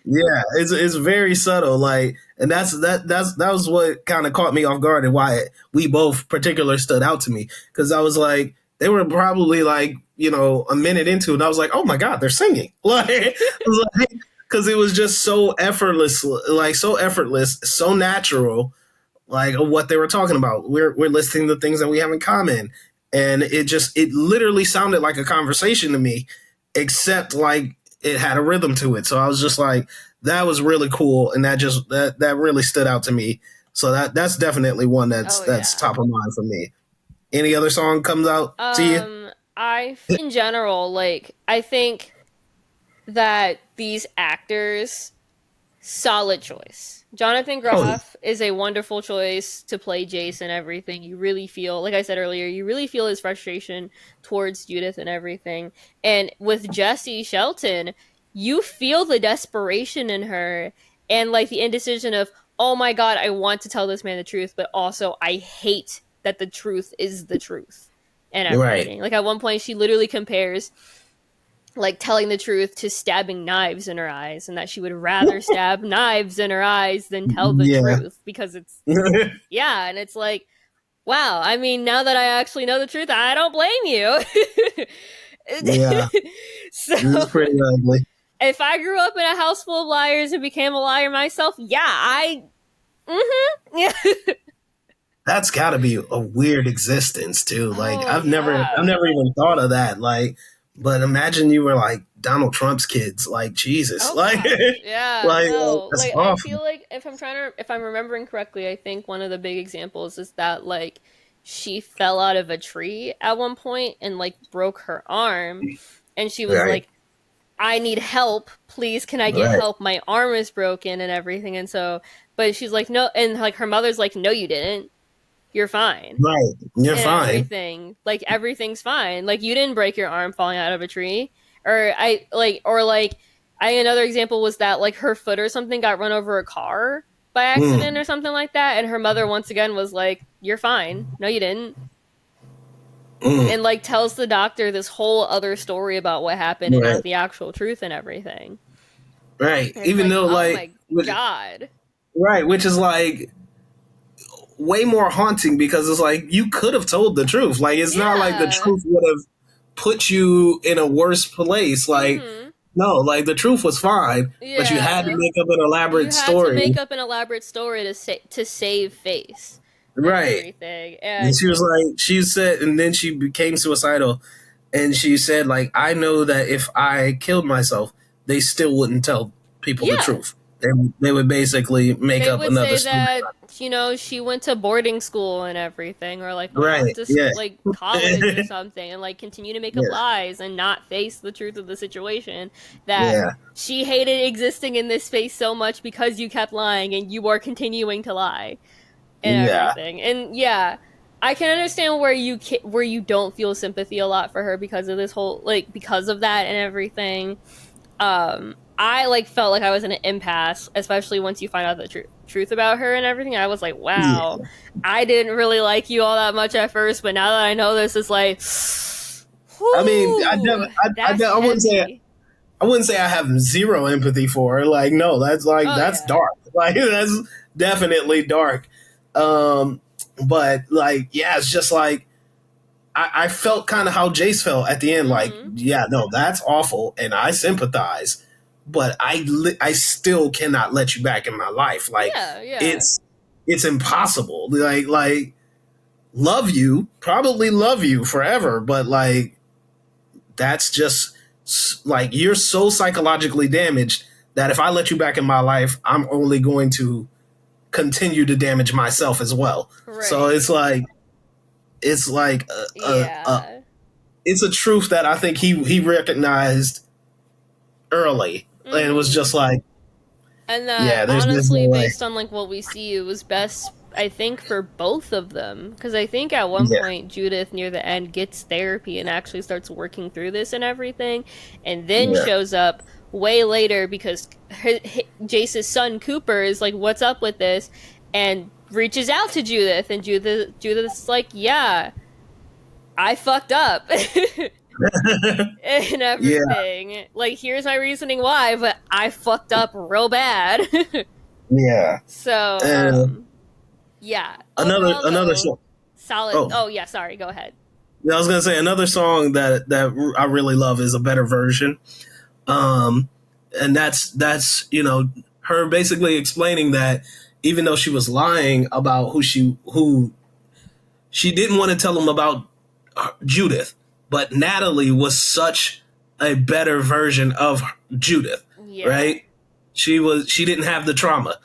Yeah, it's very subtle, like, and that was what kind of caught me off guard and why we both particular stood out to me, because I was like, they were probably like, a minute into it, and I was like, oh my god, they're singing, because it was just so effortless, so natural, like what they were talking about. We're listing the things that we have in common, and it literally sounded like a conversation to me, except like it had a rhythm to it. So I was just like, that was really cool, and that really stood out to me. So that's definitely one that's top of mind for me. Any other song comes out to you? In general, like, I think that these actors, solid choice. Jonathan Groff is a wonderful choice to play Jace and everything. You really feel, like I said earlier, you really feel his frustration towards Judith and everything. And with Jessie Shelton, you feel the desperation in her and like the indecision of, oh my god, I want to tell this man the truth, but also I hate that the truth is the truth and everything. Right. Like at one point she literally compares like telling the truth to stabbing knives in her eyes, and that she would rather stab knives in her eyes than tell the truth, because it's and it's like, wow, I mean, now that I actually know the truth, I don't blame you. Yeah. So it's pretty ugly. If I grew up in a house full of liars and became a liar myself, yeah. That's got to be a weird existence too. Like I've never even thought of that. Like, but imagine you were like Donald Trump's kids. Like Jesus, Like that's awful. I feel like if I'm remembering correctly, I think one of the big examples is that like she fell out of a tree at one point and like broke her arm, and she was like, I need help, please, can I get help? My arm is broken and everything. And so, but she's like, no, and like her mother's like, no, you didn't. You're fine. Right. You're fine. Everything. Like everything's fine. Like you didn't break your arm falling out of a tree. Another example was that like her foot or something got run over a car by accident or something like that. And her mother once again was like, you're fine. No, you didn't. And like tells the doctor this whole other story about what happened and not the actual truth and everything. Right. Even though like, oh my god. Right. Which is like way more haunting, because it's like you could have told the truth. Like it's not like the truth would have put you in a worse place. Like no, like the truth was fine, but you had to make up an elaborate story. To save face. Right. Everything. And she was like, she said, and then she became suicidal, and she said like, I know that if I killed myself, they still wouldn't tell people the truth. They would basically make up another story. That, she went to boarding school and everything, or like like college or something, and like continue to make up lies and not face the truth of the situation. That she hated existing in this space so much because you kept lying and you are continuing to lie and everything. And I can understand where you don't feel sympathy a lot for her because of this whole because of that and everything. I felt like I was in an impasse, especially once you find out the truth about her and everything. I was like, wow, I didn't really like you all that much at first, but now that I know this, is like, whew, I mean, I wouldn't say I have zero empathy for her. Like, no, that's dark. Like, that's definitely dark. But like, it's just like, I felt kind of how Jace felt at the end. Like, no, that's awful, and I sympathize. But I still cannot let you back in my life. Like, it's impossible. Like, probably love you forever, but like, that's just like, you're so psychologically damaged that if I let you back in my life, I'm only going to continue to damage myself as well. Right. So it's like it's a truth that I think he recognized early. And it was just like, and that honestly, based on like what we see, it was best, I think, for both of them, because I think at one point Judith near the end gets therapy and actually starts working through this and everything, and then shows up way later because Jace's son Cooper is like, what's up with this, and reaches out to Judith, and Judith's like, I fucked up. And Yeah. everything. Like, here's my reasoning why, but I fucked up real bad. Yeah. So, yeah. Another Overall, though, song. solid. Oh, yeah, sorry, go ahead. I was gonna say another song that I really love is A Better Version, and that's her basically explaining that even though she was lying about who she didn't want to tell him about Judith, but Natalie was such a better version of Judith, Yeah. right? She didn't have the trauma,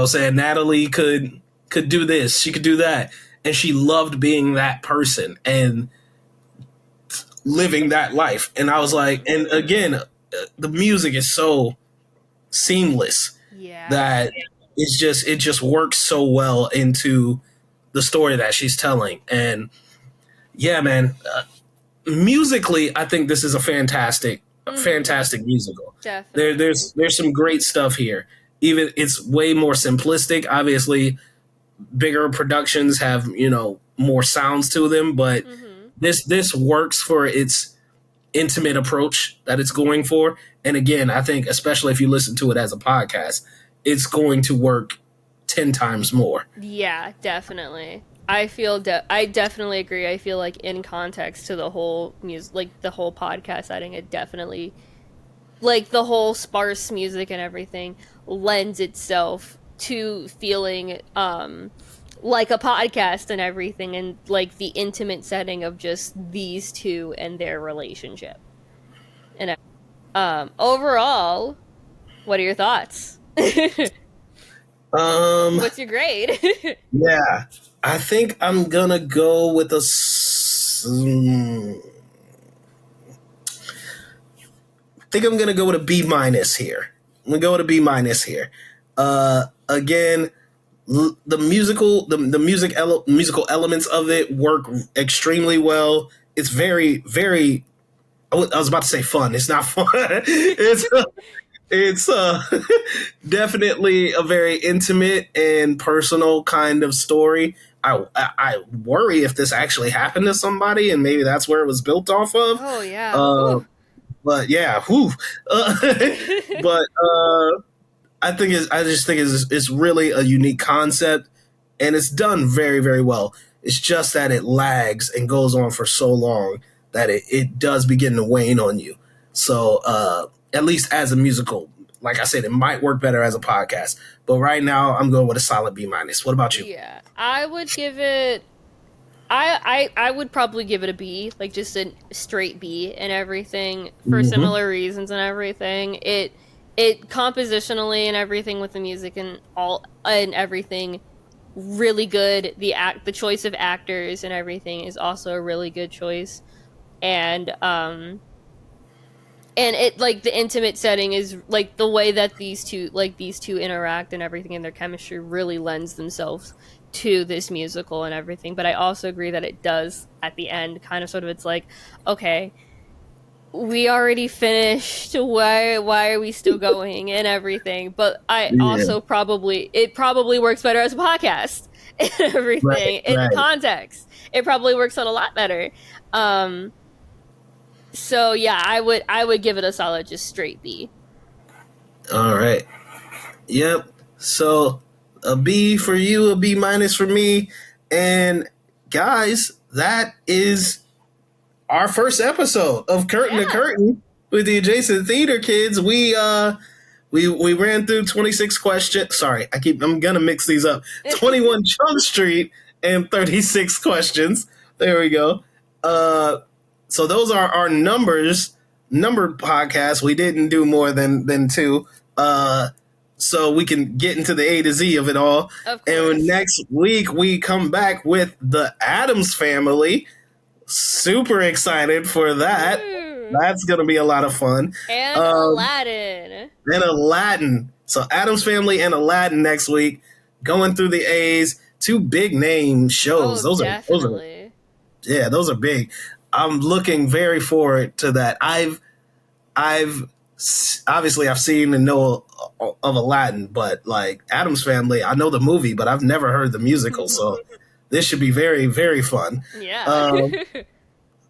saying Natalie could do this, she could do that, and she loved being that person and living that life. And I was like, and again, the music is so seamless that it just works so well into the story that she's telling. And yeah, man, musically, I think this is a fantastic musical. Definitely. There's some great stuff here. Even it's way more simplistic. Obviously, bigger productions have more sounds to them, but this works for its intimate approach that it's going for. And again, I think especially if you listen to it as a podcast, it's going to work 10 times more. Yeah, definitely. I definitely agree. I feel like in context to the whole music, like the whole podcast setting, it definitely, like the whole sparse music and everything lends itself to feeling like a podcast and everything, and like the intimate setting of just these two and their relationship. And overall, what are your thoughts? What's your grade? Yeah, I think I'm gonna go with I think I'm gonna go with a B minus here. I'm gonna go with a B minus here. Again, the musical elements of it work extremely well. It's very, very. I was about to say fun. It's not fun. It's definitely a very intimate and personal kind of story. I worry if this actually happened to somebody, and maybe that's where it was built off of. Oh yeah. But yeah, but I just think it's really a unique concept, and it's done very, very well. It's just that it lags and goes on for so long that it does begin to wane on you. So at least as a musical, like I said, it might work better as a podcast. But right now, I'm going with a solid B minus. What about you? Yeah, I would give it. I would probably give it a B, like just a straight B and everything for similar reasons and everything. It compositionally and everything with the music and everything really good. The choice of actors and everything is also a really good choice, and it, like, the intimate setting is, like, the way that these two interact and everything, and their chemistry really lends themselves to this musical and everything. But I also agree that it does, at the end, kind of sort of, it's like, okay, we already finished, why are we still going and everything. But also it probably works better as a podcast and everything. In context, it probably works out a lot better. So yeah, I would give it a solid just straight B. All right. Yep. So a B for you, a B minus for me. And guys, that is our first episode of Curtain to Curtain with the Adjacent Theater Kids. We ran through 26 questions. Sorry, I'm gonna mix these up. 21 Chump Street and 36 questions. There we go. So those are our numbered podcasts. We didn't do more than two. So we can get into the A to Z of it all. Of course. And next week we come back with the Addams Family. Super excited for that. That's going to be a lot of fun. And Aladdin. So Addams Family and Aladdin next week. Going through the A's. Two big name shows. Those are big. I'm looking very forward to that. I've seen and know of Aladdin, but like Addams Family, I know the movie, but I've never heard the musical. So this should be very, very fun. Yeah.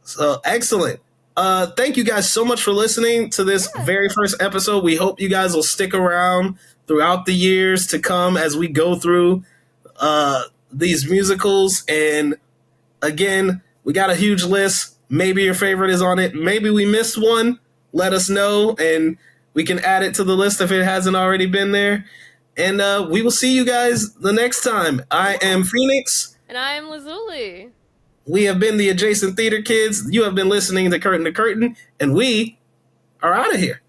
So excellent. Thank you guys so much for listening to this very first episode. We hope you guys will stick around throughout the years to come as we go through these musicals. And again, we got a huge list. Maybe your favorite is on it. Maybe we missed one. Let us know, and we can add it to the list if it hasn't already been there. And we will see you guys the next time. I am Phoenix. And I am Lazuli. We have been the Adjacent Theater Kids. You have been listening to Curtain, and we are out of here.